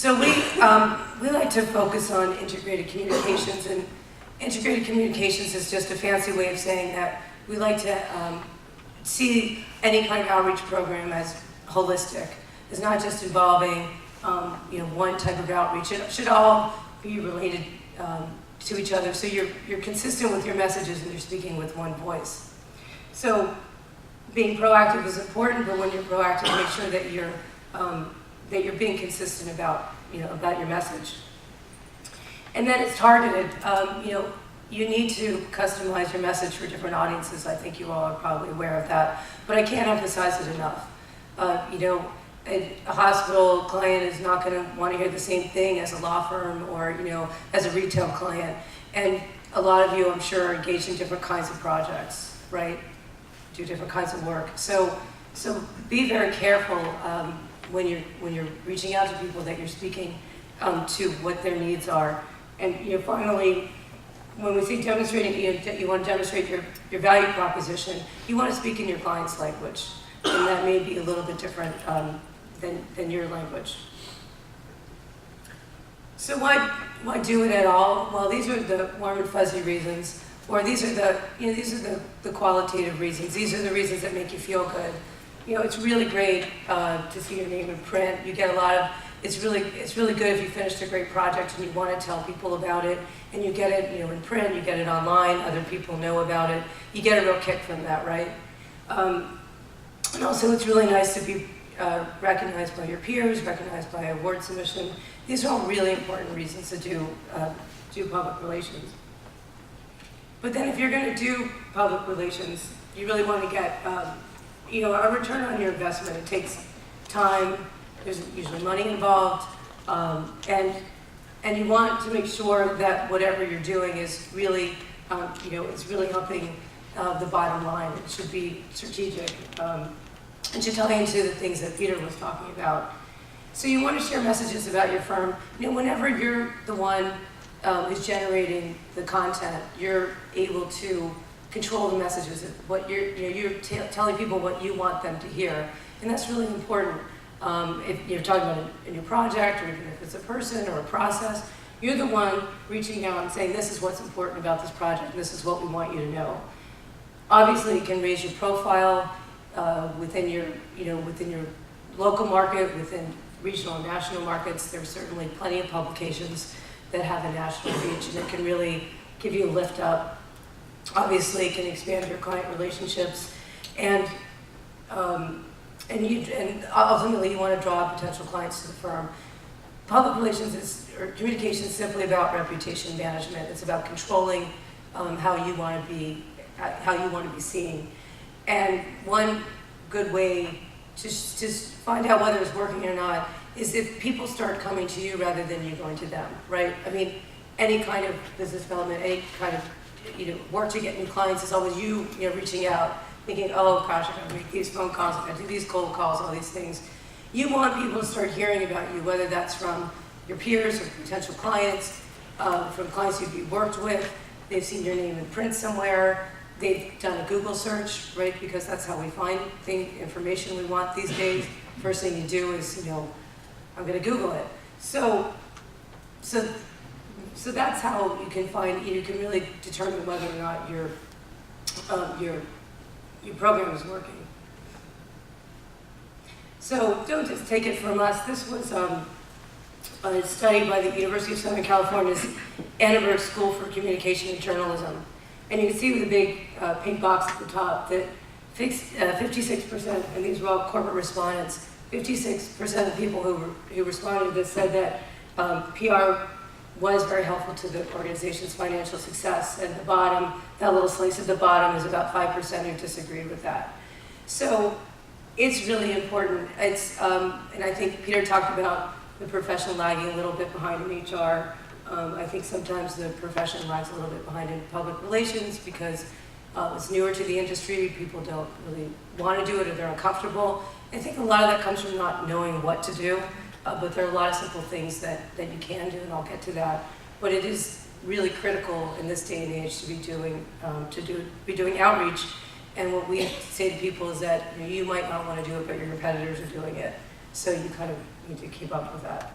So we like to focus on integrated communications, and integrated communications is just a fancy way of saying that we like to see any kind of outreach program as holistic. It's not just involving one type of outreach. It should all be related to each other, so you're consistent with your messages and you're speaking with one voice. So being proactive is important, but when you're proactive, make sure that you're being consistent about your message. And then it's targeted. You need to customize your message for different audiences. I think you all are probably aware of that, but I can't emphasize it enough. A hospital client is not going to want to hear the same thing as a law firm or as a retail client. And a lot of you, I'm sure, are engaged in different kinds of projects, right? Do different kinds of work. So be very careful when you're reaching out to people that you're speaking to what their needs are. And finally, when we say demonstrating, that you want to demonstrate your value proposition, you want to speak in your client's language, and that may be a little bit different than your language. So why do it at all? Well, these are the warm and fuzzy reasons, or these are the qualitative reasons. These are the reasons that make you feel good. It's really great to see your name in print. You get a lot of. It's really good if you finished a great project and you want to tell people about it, and you get it in print, you get it online, other people know about it. You get a real kick from that, right? And also, it's really nice to be recognized by your peers, recognized by award submission. These are all really important reasons to do public relations. But then if you're going to do public relations, you really want to get a return on your investment. It takes time, there's usually money involved, and you want to make sure that whatever you're doing is really, it's really helping the bottom line. It should be strategic. And should tie into the things that Peter was talking about. So you want to share messages about your firm. Whenever you're the one who's generating the content, you're able to control the messages. What you're telling people what you want them to hear, and that's really important. If you're talking about in your project, or even if it's a person or a process, you're the one reaching out and saying, "This is what's important about this project. This is what we want you to know." Obviously, it can raise your profile. Within your local market, within regional and national markets, there's certainly plenty of publications that have a national reach, and it can really give you a lift up. Obviously, it can expand your client relationships, and ultimately, you want to draw potential clients to the firm. Public relations or communication is simply about reputation management. It's about controlling how you want to be seen. And one good way to find out whether it's working or not is if people start coming to you rather than you going to them, right? I mean, any kind of business development, any kind of work to get new clients is always you reaching out, thinking, oh gosh, I gotta make these phone calls, I gotta do these cold calls, all these things. You want people to start hearing about you, whether that's from your peers or potential clients, from clients you've worked with, they've seen your name in print somewhere, they've done a Google search, right? Because that's how we find information we want these days. First thing you do is, I'm going to Google it. So that's how you can you can really determine whether or not your program is working. So don't just take it from us. This was a study by the University of Southern California's Annenberg School for Communication and Journalism. And you can see with the big pink box at the top that 56%, and these were all corporate respondents, 56% of people who responded to this said that PR was very helpful to the organization's financial success. And the bottom, that little slice at the bottom, is about 5% who disagreed with that. So it's really important. And I think Peter talked about the profession lagging a little bit behind in HR. I think sometimes the profession lags a little bit behind in public relations because it's newer to the industry. People don't really want to do it, or they're uncomfortable. I think a lot of that comes from not knowing what to do, but there are a lot of simple things that you can do, and I'll get to that. But it is really critical in this day and age to be doing outreach. And what we say to people is that you might not want to do it, but your competitors are doing it. So you kind of need to keep up with that.